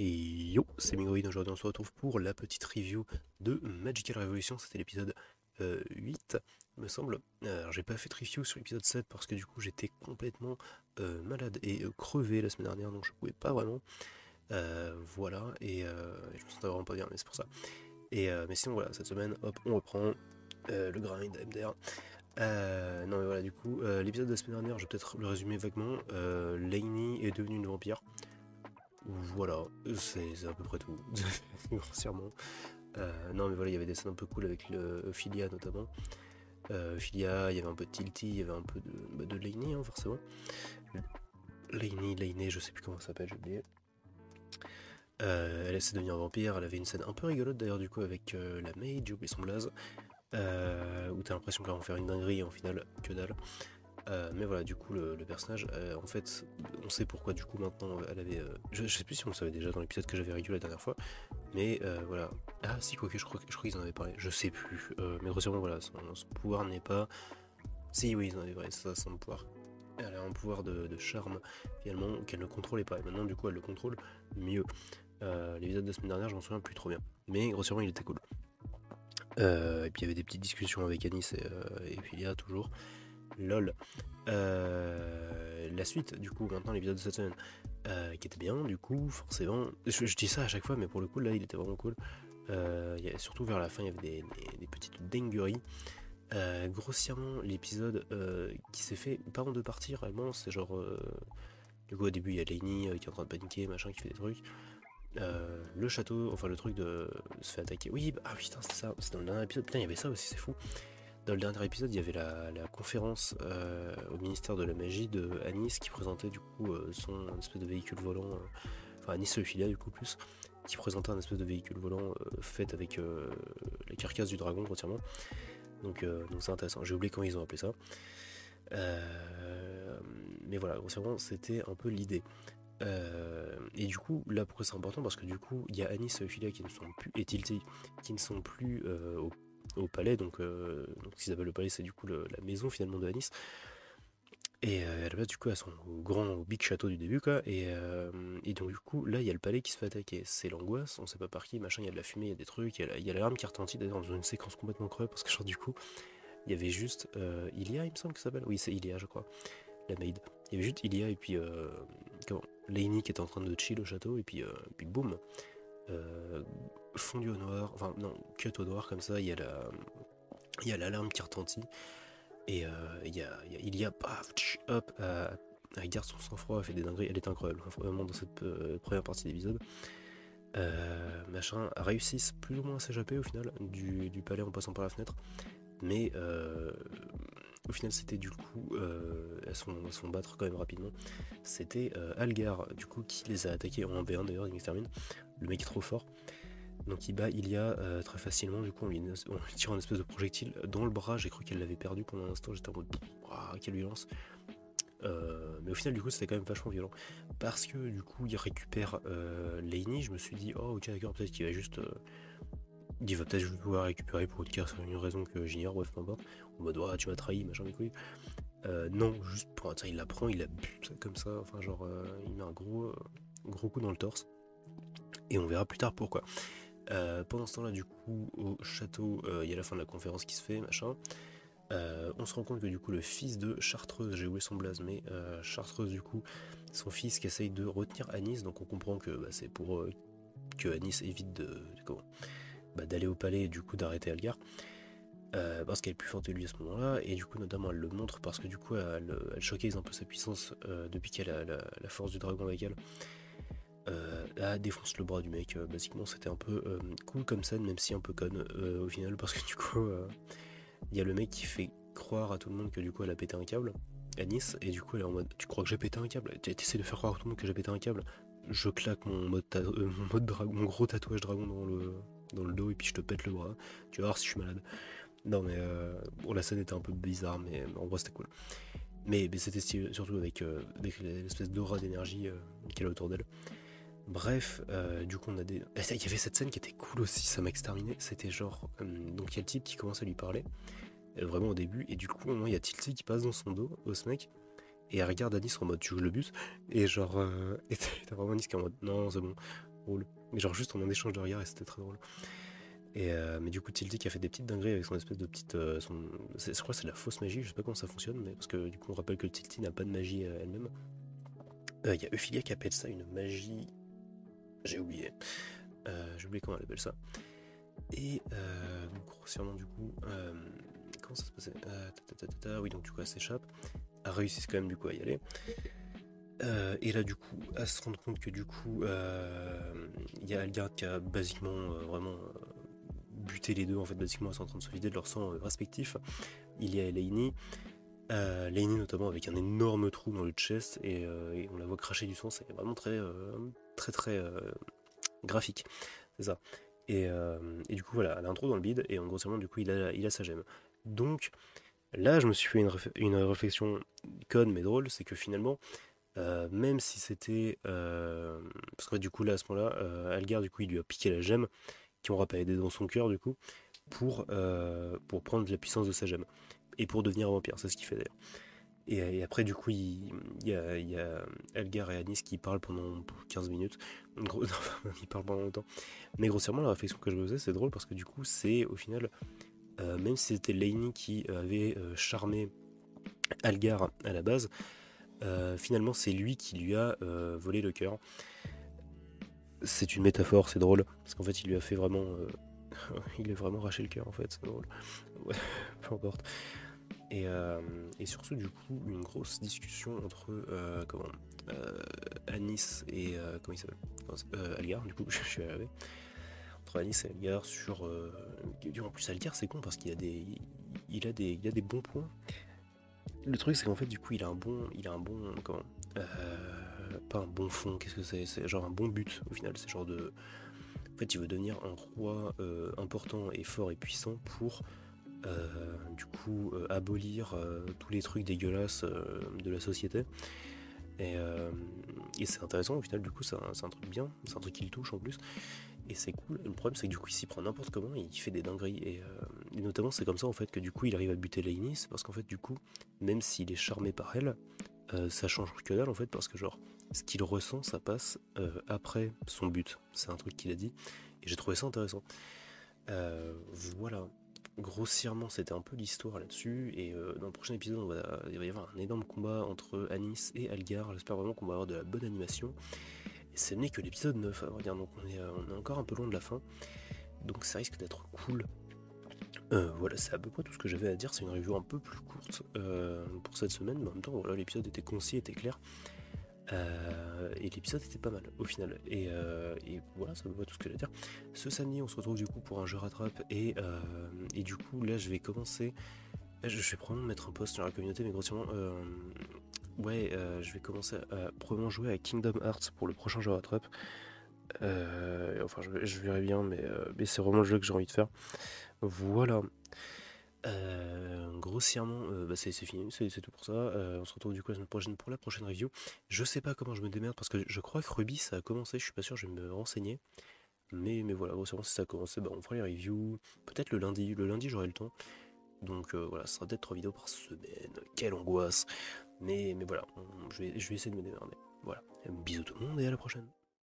Et yo, c'est Mingoïd, aujourd'hui on se retrouve pour la petite review de Magical Revolution, c'était l'épisode 8, me semble. Alors j'ai pas fait de review sur l'épisode 7 parce que du coup j'étais complètement malade et crevé la semaine dernière, donc je pouvais pas vraiment. Voilà, et je me sentais vraiment pas bien, mais c'est pour ça. Mais sinon voilà, cette semaine, hop, on reprend le grind MDR. Non mais voilà, du coup, l'épisode de la semaine dernière, je vais peut-être le résumer vaguement. Lainey est devenue une vampire. Voilà, c'est à peu près tout, grossièrement. Non mais voilà, il y avait des scènes un peu cool avec le Philia notamment. Philia, il y avait un peu de Tilty, il y avait un peu de Lainey, hein, forcément. Lainey, je sais plus comment ça s'appelle, j'ai oublié. Elle essaie de devenir vampire, elle avait une scène un peu rigolote d'ailleurs du coup avec la maid, j'ai oublié son blaze. Où t'as l'impression qu'elle va en faire une dinguerie et en final, que dalle. Mais voilà, du coup, le personnage, en fait, on sait pourquoi, du coup, maintenant, elle avait. Je sais plus si on le savait déjà dans l'épisode que j'avais review la dernière fois, mais voilà. Ah, si, quoique, je crois qu'ils en avaient parlé, je sais plus. Mais grossièrement, voilà, son pouvoir n'est pas. Si, oui, ils en avaient parlé, c'est ça, son pouvoir. Elle a un pouvoir de charme, finalement, qu'elle ne contrôlait pas. Et maintenant, du coup, elle le contrôle mieux. L'épisode de la semaine dernière, je m'en souviens plus trop bien. Mais grossièrement, il était cool. Et puis il y avait des petites discussions avec Anis et Philia, toujours. LOL. La suite, du coup, maintenant l'épisode de cette semaine, qui était bien, du coup, forcément. Je dis ça à chaque fois, mais pour le coup, là, il était vraiment cool. Surtout vers la fin, il y avait des petites dingueries. Grossièrement, l'épisode qui s'est fait pas en deux parties, réellement, c'est genre. Du coup, au début, il y a Lainey qui est en train de paniquer, machin, qui fait des trucs. Le château, enfin le truc de se fait attaquer. Oui, ah putain, c'est ça, c'est dans le dernier épisode. Putain, il y avait ça aussi, c'est fou. Dans le dernier épisode, il y avait la conférence au ministère de la magie de Anis qui présentait du coup son espèce de véhicule volant, enfin Anis Ophelia du coup plus, qui présentait un espèce de véhicule volant fait avec la carcasse du dragon entièrement. Donc c'est intéressant. J'ai oublié comment ils ont appelé ça. Mais voilà, grossièrement, c'était un peu l'idée. Et du coup, là pourquoi c'est important, parce que du coup, il y a Anis et Ophelia qui ne sont plus, et Tilty qui ne sont plus au palais, donc ce qu'ils appellent le palais, c'est du coup la maison finalement de Anis. Et à la base, du coup, elles sont au big château du début, quoi. Et donc, du coup, là, il y a le palais qui se fait attaquer. C'est l'angoisse, on sait pas par qui, machin, il y a de la fumée, il y a des trucs, il y a l'alarme qui retentit, d'ailleurs, dans une séquence complètement creuse, parce que, genre, du coup, il y avait juste Ilia, il me semble que ça s'appelle. Oui, c'est Ilia, je crois, la maid. Il y avait juste Ilia et puis, comment, Lainey qui était en train de chill au château, et puis boum, euh, fondu au noir, enfin, non, cut au noir, comme ça, il y a l'alarme qui retentit. Et il y a paf, hop, elle garde son sang-froid, elle fait des dingueries, elle est incroyable, hein, vraiment dans cette première partie d'épisode. Machin, réussissent plus ou moins à s'échapper au final du palais en passant par la fenêtre, mais au final c'était du coup, elles sont battre quand même rapidement. C'était Algar du coup qui les a attaqués en 1v1 d'ailleurs, il m'extermine. Le mec est trop fort. Donc il bat Ilia très facilement, du coup on lui tire un espèce de projectile dans le bras, j'ai cru qu'elle l'avait perdu pendant un instant, j'étais en mode waouh, quelle violence. Mais au final du coup c'était quand même vachement violent. Parce que du coup il récupère Lainey, je me suis dit oh ok d'accord, peut-être qu'il va juste. Il va peut-être juste pouvoir récupérer pour une raison que j'ignore, bref peu importe. En mode tu m'as trahi, machin des couilles. Non, juste pour il la prend, il la bute comme ça, enfin genre il met un gros coup dans le torse. Et on verra plus tard pourquoi. Pendant ce temps-là, du coup, au château, il y a la fin de la conférence qui se fait, machin. On se rend compte que du coup, le fils de Chartreuse, j'ai oublié son blaze, mais Chartreuse, du coup, son fils qui essaye de retenir Anis, donc on comprend que c'est pour que Anis évite d'aller au palais et du coup d'arrêter Algar. Parce qu'elle est plus forte que lui à ce moment-là, et du coup, notamment, elle le montre parce que du coup, elle showcase un peu sa puissance depuis qu'elle a la force du dragon avec elle. Défonce le bras du mec. Basiquement, c'était un peu cool comme scène, même si un peu conne au final, parce que du coup, il y a le mec qui fait croire à tout le monde que du coup, elle a pété un câble à Nice, et du coup, elle est en mode tu crois que j'ai pété un câble? T'essaies de faire croire à tout le monde que j'ai pété un câble? Je claque mon gros tatouage dragon dans le dos, et puis je te pète le bras. Tu vas voir si je suis malade. Non, mais bon, la scène était un peu bizarre, mais en vrai, c'était cool. Mais c'était stylé, surtout avec l'espèce d'aura d'énergie qu'elle a autour d'elle. Bref, du coup, on a des. Il y avait cette scène qui était cool aussi, ça m'a exterminé. C'était genre. Donc, il y a le type qui commence à lui parler, vraiment au début, et du coup, au moment, il y a Tilty qui passe dans son dos, au ce mec, et elle regarde Anis en mode tu joues le bus, et genre. Et t'as vraiment Anis qui est en mode non, c'est bon, drôle. Mais genre juste en un échange de regards et c'était très drôle. Mais du coup Tilty qui a fait des petites dingueries avec son espèce de petite... je crois que c'est de la fausse magie, je sais pas comment ça fonctionne, mais parce que du coup on rappelle que Tilty n'a pas de magie elle-même. Il y a Euphilia qui appelle ça une magie... J'ai oublié. J'ai oublié comment elle appelle ça. Et donc grossièrement du coup... comment ça se passait oui, donc du coup elle s'échappe. Elle réussit quand même du coup à y aller. Et là du coup à se rendre compte que du coup il y a Algard qui a basiquement vraiment buté les deux en fait, basiquement elles sont en train de se vider de leur sang respectif. Il y a Elaine, Lainey notamment avec un énorme trou dans le chest et on la voit cracher du sang, c'est vraiment très graphique, c'est ça. Et du coup voilà, elle a un trou dans le bide et grossièrement du coup il a sa gemme. Donc là je me suis fait une réflexion conne mais drôle, c'est que finalement même si c'était... parce que du coup là à ce moment-là, Algar du coup il lui a piqué la gemme qui aura pas aidé dans son cœur du coup pour prendre la puissance de sa gemme et pour devenir un vampire, c'est ce qu'il fait d'ailleurs. Et après du coup il y a Algar et Anis qui parlent pendant 15 minutes. Ils parlent pendant longtemps. Mais grossièrement la réflexion que je me faisais c'est drôle parce que du coup c'est au final même si c'était Lainey qui avait charmé Algar à la base, finalement c'est lui qui lui a volé le cœur. C'est une métaphore, c'est drôle, parce qu'en fait il lui a fait vraiment... il lui a vraiment arraché le cœur en fait, c'est drôle. Ouais, peu importe. Et surtout du coup une grosse discussion entre Anis et... comment il s'appelle Algar, du coup je suis arrivé. Entre Anis et Algar sur... en plus Algar c'est con parce qu'il a des... Il a des bons points. Le truc c'est qu'en fait du coup il a un bon comment pas un bon fond, qu'est-ce que c'est genre un bon but au final, c'est genre de en fait il veut devenir un roi important et fort et puissant pour du coup abolir tous les trucs dégueulasses de la société et c'est intéressant au final, du coup c'est un truc bien, c'est un truc qui le touche en plus et c'est cool. Le problème c'est que du coup il s'y prend n'importe comment et il fait des dingueries et notamment c'est comme ça en fait que du coup il arrive à buter Lainey, c'est parce qu'en fait du coup même s'il est charmé par elle, ça change que dalle en fait, parce que genre ce qu'il ressent ça passe après son but, c'est un truc qu'il a dit et j'ai trouvé ça intéressant. Voilà, grossièrement c'était un peu l'histoire là-dessus et dans le prochain épisode il va y avoir un énorme combat entre Anis et Algar, j'espère vraiment qu'on va avoir de la bonne animation et ce n'est que l'épisode 9 à vrai dire, donc on est encore un peu loin de la fin, donc ça risque d'être cool. Voilà, c'est à peu près tout ce que j'avais à dire. C'est une review un peu plus courte pour cette semaine, mais en même temps, voilà, l'épisode était concis, était clair. Et l'épisode était pas mal au final. Et voilà, c'est à peu près tout ce que j'ai à dire. Ce samedi, on se retrouve du coup pour un jeu rattrape. Et du coup, là, je vais commencer. Je vais probablement mettre un post sur la communauté, mais grossièrement, je vais commencer à probablement jouer à Kingdom Hearts pour le prochain jeu rattrape. Enfin, je verrai bien, mais c'est vraiment le jeu que j'ai envie de faire. Voilà. Grossièrement, c'est fini, c'est tout pour ça. On se retrouve du coup la semaine prochaine pour la prochaine review. Je sais pas comment je me démerde parce que je crois que Ruby ça a commencé, je suis pas sûr, je vais me renseigner. Mais voilà, grossièrement si ça a commencé, on fera les reviews. Peut-être le lundi. Le lundi j'aurai le temps. Donc voilà, ça sera peut-être 3 vidéos par semaine. Quelle angoisse. Mais voilà, je vais essayer de me démerder. Voilà. Bisous tout le monde et à la prochaine.